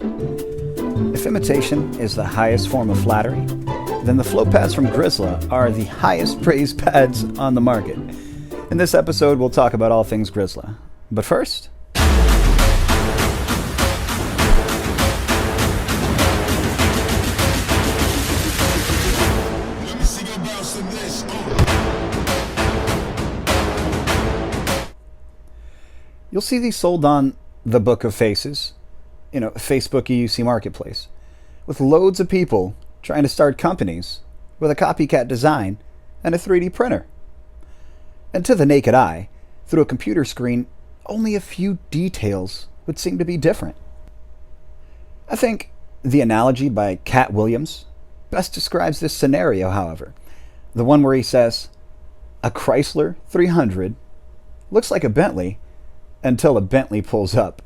If imitation is the highest form of flattery, then the flow pads from Grizzla are the highest praised pads on the market. In this episode, we'll talk about all things Grizzla. But first, you'll see these sold on the Book of Faces, Facebook EUC marketplace, with loads of people trying to start companies with a copycat design and a 3D printer. And to the naked eye, through a computer screen, only a few details would seem to be different. I think the analogy by Cat Williams best describes this scenario, however. The one where he says, a Chrysler 300 looks like a Bentley until a Bentley pulls up.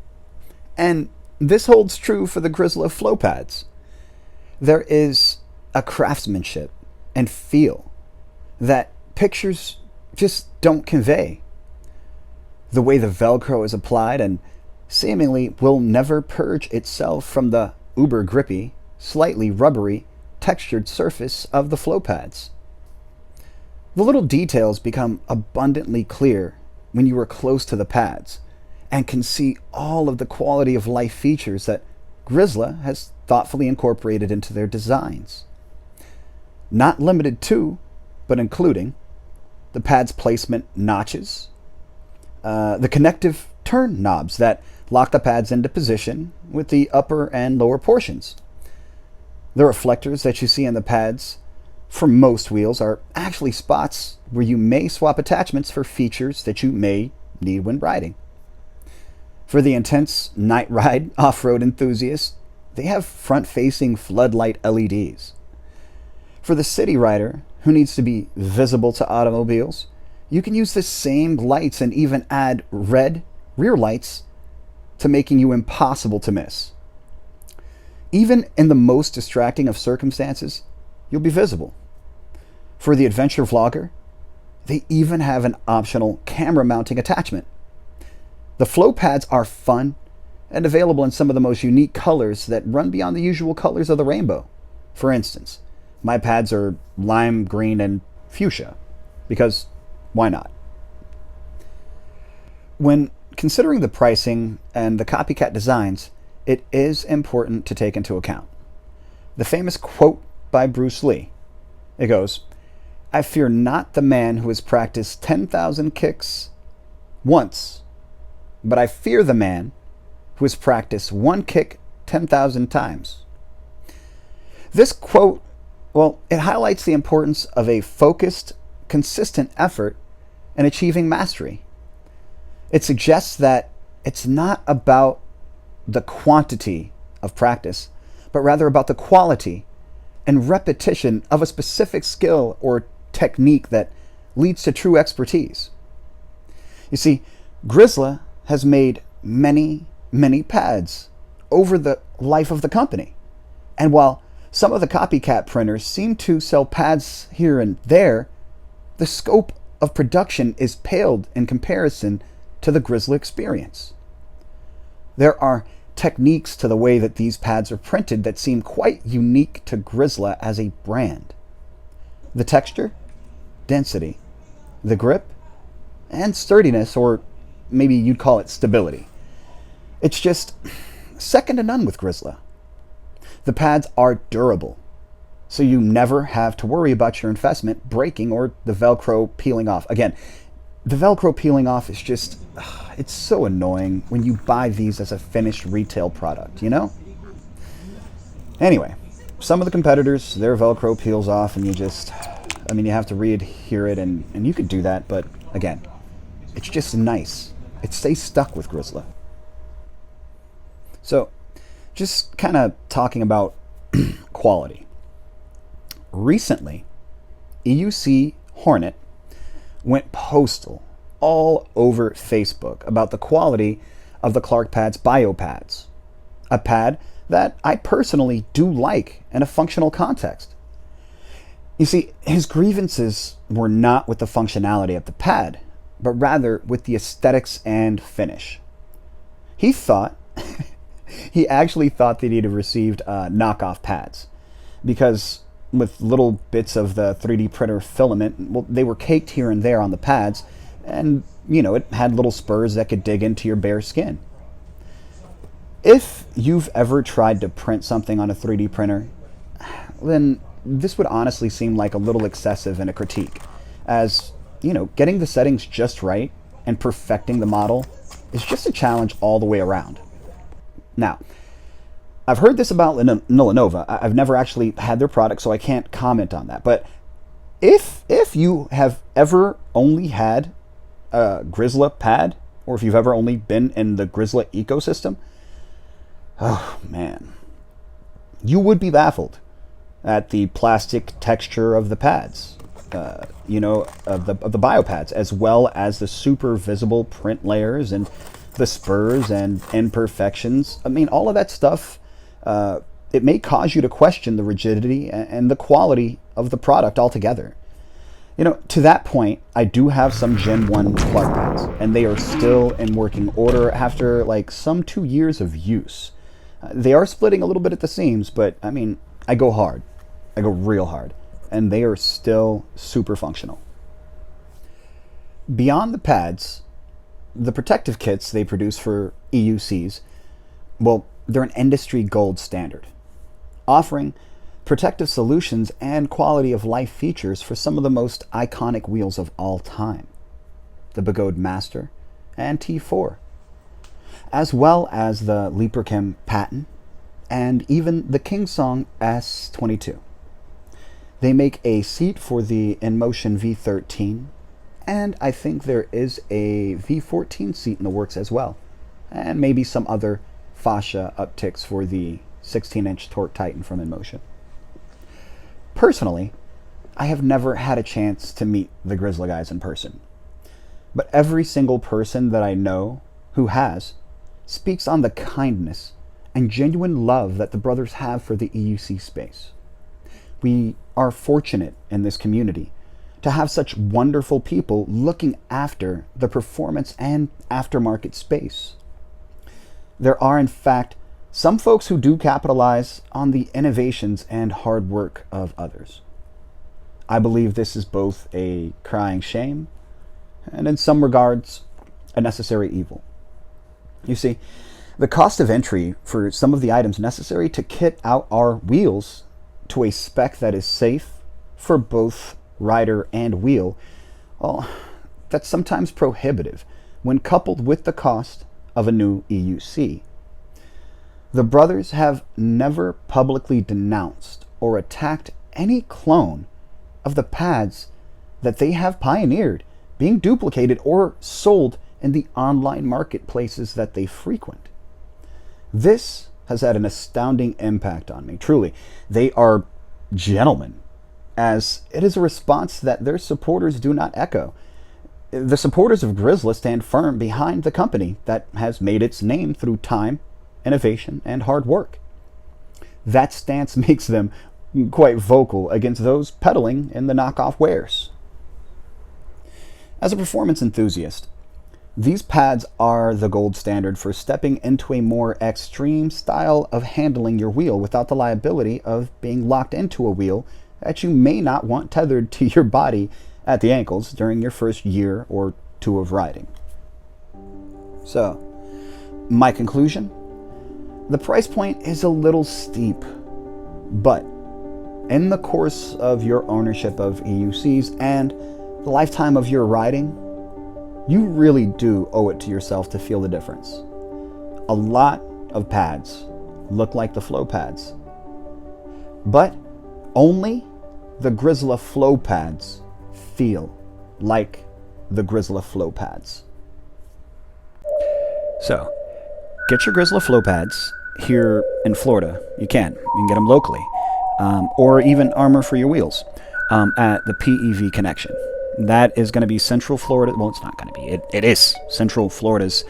And this holds true for the Grizzla flow pads. There is a craftsmanship and feel that pictures just don't convey. The way the Velcro is applied and seemingly will never purge itself from the uber grippy, slightly rubbery, textured surface of the flow pads. The little details become abundantly clear when you are close to the pads and can see all of the quality of life features that Grizzla has thoughtfully incorporated into their designs. Not limited to, but including, the pad's placement notches, the connective turn knobs that lock the pads into position with the upper and lower portions. The reflectors that you see in the pads for most wheels are actually spots where you may swap attachments for features that you may need when riding. For the intense night ride off-road enthusiasts, they have front-facing floodlight LEDs. For the city rider who needs to be visible to automobiles, you can use the same lights and even add red rear lights to making you impossible to miss. Even in the most distracting of circumstances, you'll be visible. For the adventure vlogger, they even have an optional camera mounting attachment. The flow pads are fun and available in some of the most unique colors that run beyond the usual colors of the rainbow. For instance, my pads are lime green and fuchsia, because why not? When considering the pricing and the copycat designs, it is important to take into account the famous quote by Bruce Lee. It goes, "I fear not the man who has practiced 10,000 kicks once, but I fear the man who has practiced one kick 10,000 times." This quote, it highlights the importance of a focused, consistent effort in achieving mastery. It suggests that it's not about the quantity of practice, but rather about the quality and repetition of a specific skill or technique that leads to true expertise. You see, Grizzla has made many, many pads over the life of the company. And while some of the copycat printers seem to sell pads here and there, the scope of production is paled in comparison to the Grizzla experience. There are techniques to the way that these pads are printed that seem quite unique to Grizzla as a brand. The texture, density, the grip, and sturdiness, or maybe you'd call it stability. It's just second to none with Grizzla. The pads are durable, so you never have to worry about your investment breaking or the Velcro peeling off. Again, the Velcro peeling off is just, it's so annoying when you buy these as a finished retail product, Anyway, some of the competitors, their Velcro peels off and you have to re-adhere it, and you could do that, but again, it's just nice. It stays stuck with Grizzla. So, just kind of talking about quality. Recently, EUC Hornet went postal all over Facebook about the quality of the Clark Pad's BioPads, a pad that I personally do like in a functional context. You see, his grievances were not with the functionality of the pad, but rather with the aesthetics and finish. He thought He actually thought that he'd have received knockoff pads because with little bits of the 3D printer filament, well, they were caked here and there on the pads, and, you know, it had little spurs that could dig into your bare skin. If you've ever tried to print something on a 3D printer, then this would honestly seem like a little excessive in a critique, as, you know, getting the settings just right and perfecting the model is just a challenge all the way around. Now, I've heard this about Villanova. I've never actually had their product, so I can't comment on that. But if you have ever only had a Grizzla pad, or if you've ever only been in the Grizzla ecosystem, oh man, you would be baffled at the plastic texture of the pads, you know, of the biopads, as well as the super visible print layers and the spurs and imperfections. I mean, all of that stuff, it may cause you to question the rigidity and the quality of the product altogether. You know, to that point, I do have some Gen 1 plug pads, and they are still in working order after like some 2 years of use. They are splitting a little bit at the seams, but I mean, I go hard. I go real hard, and they are still super functional. Beyond the pads, the protective kits they produce for EUCs, well, they're an industry gold standard, offering protective solutions and quality of life features for some of the most iconic wheels of all time, the Begode Master and T4, as well as the Leaperchem Patent and even the Kingsong S22. They make a seat for the InMotion V13, and I think there is a V14 seat in the works as well, and maybe some other fascia upticks for the 16-inch Torque Titan from InMotion. Personally, I have never had a chance to meet the Grizzla guys in person, but every single person that I know who has speaks on the kindness and genuine love that the brothers have for the EUC space. We are fortunate in this community to have such wonderful people looking after the performance and aftermarket space. There are, in fact, some folks who do capitalize on the innovations and hard work of others. I believe this is both a crying shame and, in some regards, a necessary evil. You see, the cost of entry for some of the items necessary to kit out our wheels to a spec that is safe for both rider and wheel, well, that's sometimes prohibitive when coupled with the cost of a new EUC. The brothers have never publicly denounced or attacked any clone of the pads that they have pioneered being duplicated or sold in the online marketplaces that they frequent. This has had an astounding impact on me. Truly, they are gentlemen, as it is a response that their supporters do not echo. The supporters of Grizzla stand firm behind the company that has made its name through time, innovation, and hard work. That stance makes them quite vocal against those peddling in the knockoff wares. As a performance enthusiast, these pads are the gold standard for stepping into a more extreme style of handling your wheel without the liability of being locked into a wheel that you may not want tethered to your body at the ankles during your first year or two of riding. So, my conclusion? The price point is a little steep, but in the course of your ownership of EUCs and the lifetime of your riding, you really do owe it to yourself to feel the difference. A lot of pads look like the flow pads, but only the Grizzla flow pads feel like the Grizzla flow pads. So, get your Grizzla flow pads here in Florida. You can get them locally, or even armor for your wheels at the PEV Connection. That is going to be Central Florida. Well, it's not going to be. It is Central Florida's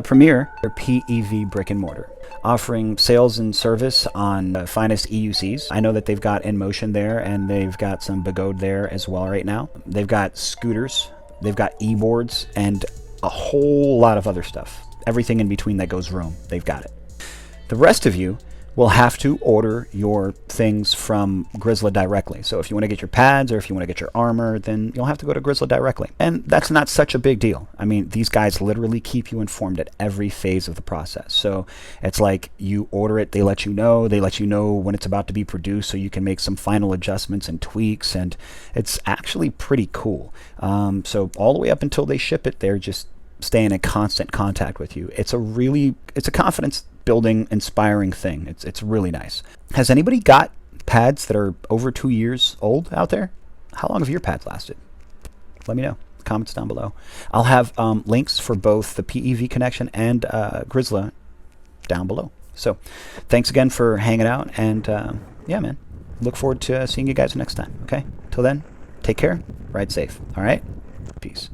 premier PEV brick and mortar, offering sales and service on the finest EUCs. I know that they've got InMotion there, and they've got some Begode there as well right now. They've got scooters, they've got e-boards, and a whole lot of other stuff. Everything in between that goes Vroom, they've got it. The rest of you will have to order your things from Grizzla directly. So if you want to get your pads or if you want to get your armor, then you'll have to go to Grizzla directly. And that's not such a big deal. I mean, these guys literally keep you informed at every phase of the process. So it's like you order it, they let you know when it's about to be produced so you can make some final adjustments and tweaks, and it's actually pretty cool. So all the way up until they ship it, they're just staying in constant contact with you. It's a confidence building, inspiring thing. It's really nice. Has anybody got pads that are over 2 years old out there? How long have your pads lasted? Let me know. Comments down below. I'll have links for both the PEV Connection and Grizzla down below. So thanks again for hanging out, and yeah, man, look forward to seeing you guys next time. Okay, till then, take care, ride safe. All right, peace.